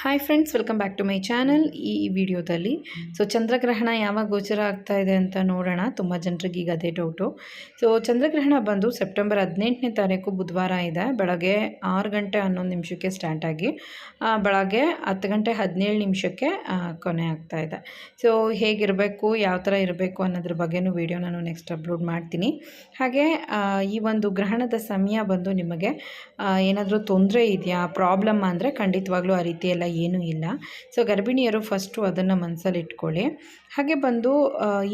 Hi friends, welcome back to my channel. ಈ ವಿಡಿಯೋದಲ್ಲಿ ಚಂದ್ರಗ್ರಹಣ ಯಾವಾಗ ಗೋಚರ ಆಗ್ತಾ ಇದೆ ಅಂತ ನೋಡೋಣ. ತುಂಬ ಜನರಿಗೆ ಈಗ ಅದೇ ಡೌಟು. ಚಂದ್ರಗ್ರಹಣ ಬಂದು ಸೆಪ್ಟೆಂಬರ್ 18ನೇ ತಾರೀಕು ಬುಧವಾರ ಇದೆ. ಬೆಳಗ್ಗೆ 6 ಗಂಟೆ 11 ನಿಮಿಷಕ್ಕೆ ಸ್ಟಾರ್ಟ್ ಆಗಿ ಬೆಳಗ್ಗೆ 10 ಗಂಟೆ 17 ನಿಮಿಷಕ್ಕೆ ಕೊನೆ ಆಗ್ತಾ ಇದೆ. ಹೇಗಿರಬೇಕು, ಯಾವ ಥರ ಇರಬೇಕು ಅನ್ನೋದ್ರ ಬಗ್ಗೆನೂ ವಿಡಿಯೋ ನಾನು ನೆಕ್ಸ್ಟ್ ಅಪ್ಲೋಡ್ ಮಾಡ್ತೀನಿ. ಹಾಗೆ ಈ ಒಂದು ಗ್ರಹಣದ ಸಮಯ ಬಂದು ನಿಮಗೆ ಏನಾದರೂ ತೊಂದರೆ ಇದೆಯಾ, ಪ್ರಾಬ್ಲಮ್ ಅಂದರೆ ಖಂಡಿತವಾಗ್ಲೂ ಆ ರೀತಿ ಎಲ್ಲ ಏನೂ ಇಲ್ಲ. ಗರ್ಭಿಣಿಯರು ಫಸ್ಟು ಅದನ್ನು ಮನಸ್ಸಲ್ಲಿ ಇಟ್ಕೊಳ್ಳಿ. ಹಾಗೆ ಬಂದು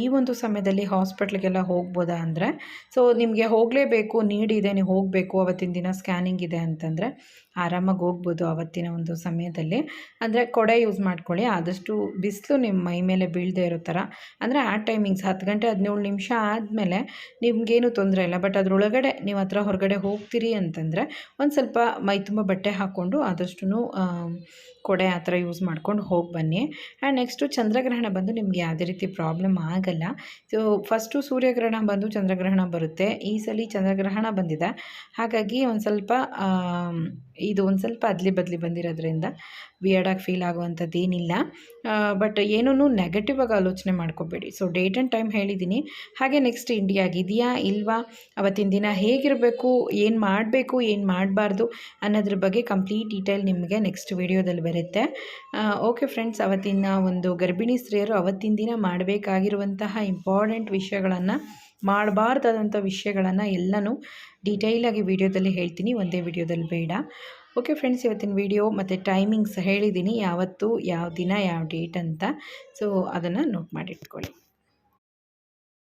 ಈ ಒಂದು ಸಮಯದಲ್ಲಿ ಹಾಸ್ಪಿಟ್ಲಿಗೆಲ್ಲ ಹೋಗ್ಬೋದಾ ಅಂದರೆ, ನಿಮಗೆ ಹೋಗಲೇಬೇಕು, ನೀಡಿದೆ, ನೀವು ಹೋಗಬೇಕು, ಅವತ್ತಿನ ದಿನ ಸ್ಕ್ಯಾನಿಂಗ್ ಇದೆ ಅಂತಂದರೆ ಆರಾಮಾಗಿ ಹೋಗ್ಬೋದು ಅವತ್ತಿನ ಒಂದು ಸಮಯದಲ್ಲಿ. ಅಂದರೆ ಕೊಡೆ ಯೂಸ್ ಮಾಡ್ಕೊಳ್ಳಿ. ಆದಷ್ಟು ಬಿಸಿಲು ನಿಮ್ಮ ಮೈ ಮೇಲೆ ಬೀಳದೇ ಇರೋ ಥರ, ಅಂದರೆ ಆ ಟೈಮಿಂಗ್ಸ್ 10 ಗಂಟೆ 17 ನಿಮಿಷ ಆದಮೇಲೆ ನಿಮಗೇನು ತೊಂದರೆ ಇಲ್ಲ. ಬಟ್ ಅದರೊಳಗಡೆ ನೀವು ಹೊರಗಡೆ ಹೋಗ್ತೀರಿ ಅಂತಂದರೆ ಒಂದು ಸ್ವಲ್ಪ ಮೈ ತುಂಬ ಬಟ್ಟೆ ಹಾಕ್ಕೊಂಡು ಆದಷ್ಟು ಕೊಡೆ ಆ ಥರ ಯೂಸ್ ಮಾಡ್ಕೊಂಡು ಹೋಗಿ ಬನ್ನಿ. ಆ್ಯಂಡ್ ನೆಕ್ಸ್ಟು ಚಂದ್ರಗ್ರಹಣ ಬಂದು ನಿಮ್ಗೆ ಯಾವುದೇ ರೀತಿ ಪ್ರಾಬ್ಲಮ್ ಆಗಲ್ಲ. ಫಸ್ಟು ಸೂರ್ಯಗ್ರಹಣ ಬಂದು ಚಂದ್ರಗ್ರಹಣ ಬರುತ್ತೆ. ಈ ಸಲ ಚಂದ್ರಗ್ರಹಣ ಬಂದಿದೆ, ಹಾಗಾಗಿ ಒಂದು ಸ್ವಲ್ಪ ಅದ್ಲಿ ಬದಲಿ ಬಂದಿರೋದ್ರಿಂದ ವಿಯರ್ಡಾಗಿ ಫೀಲ್ ಆಗುವಂಥದ್ದು ಏನಿಲ್ಲ. ಬಟ್ ಏನೂ ನೆಗೆಟಿವ್ ಆಗಿ ಆಲೋಚನೆ ಮಾಡ್ಕೋಬೇಡಿ. ಡೇಟ್ ಆ್ಯಂಡ್ ಟೈಮ್ ಹೇಳಿದ್ದೀನಿ. ಹಾಗೆ ನೆಕ್ಸ್ಟ್ ಇಂಡಿಯಾಗಿದೆಯಾ ಇಲ್ವಾ, ಅವತ್ತಿನ ದಿನ ಹೇಗಿರಬೇಕು, ಏನು ಮಾಡಬೇಕು, ಏನು ಮಾಡಬಾರ್ದು ಅನ್ನೋದ್ರ ಬಗ್ಗೆ ಕಂಪ್ಲೀಟ್ ಡೀಟೇಲ್ ನಿಮಗೆ ನೆಕ್ಸ್ಟ್ ವಿಡಿಯೋದಲ್ಲಿ ಬರುತ್ತೆ. ಓಕೆ ಫ್ರೆಂಡ್ಸ್, ಅವತ್ತಿನ ಒಂದು ಗರ್ಭಿಣಿ ಸ್ತ್ರೀಯರು ಅವತ್ತಿನ ದಿನ ಮಾಡಬೇಕಾಗಿರುವಂತಹ ಇಂಪಾರ್ಟೆಂಟ್ ವಿಷಯಗಳನ್ನು, ಮಾಡಬಾರ್ದಾದಂಥ ವಿಷಯಗಳನ್ನು ಎಲ್ಲನೂ ಡೀಟೇಲಾಗಿ ವಿಡಿಯೋದಲ್ಲಿ ಹೇಳ್ತೀನಿ, ಒಂದೇ ವಿಡಿಯೋದಲ್ಲಿ ಬೇಡ. ಓಕೆ ಫ್ರೆಂಡ್ಸ್, ಇವತ್ತಿನ ವಿಡಿಯೋ ಮತ್ತು ಟೈಮಿಂಗ್ಸ್ ಹೇಳಿದ್ದೀನಿ, ಯಾವತ್ತು, ಯಾವ ದಿನ, ಯಾವ ಡೇಟ್ ಅಂತ. ಅದನ್ನು ನೋಟ್ ಮಾಡಿಟ್ಕೊಳ್ಳಿ.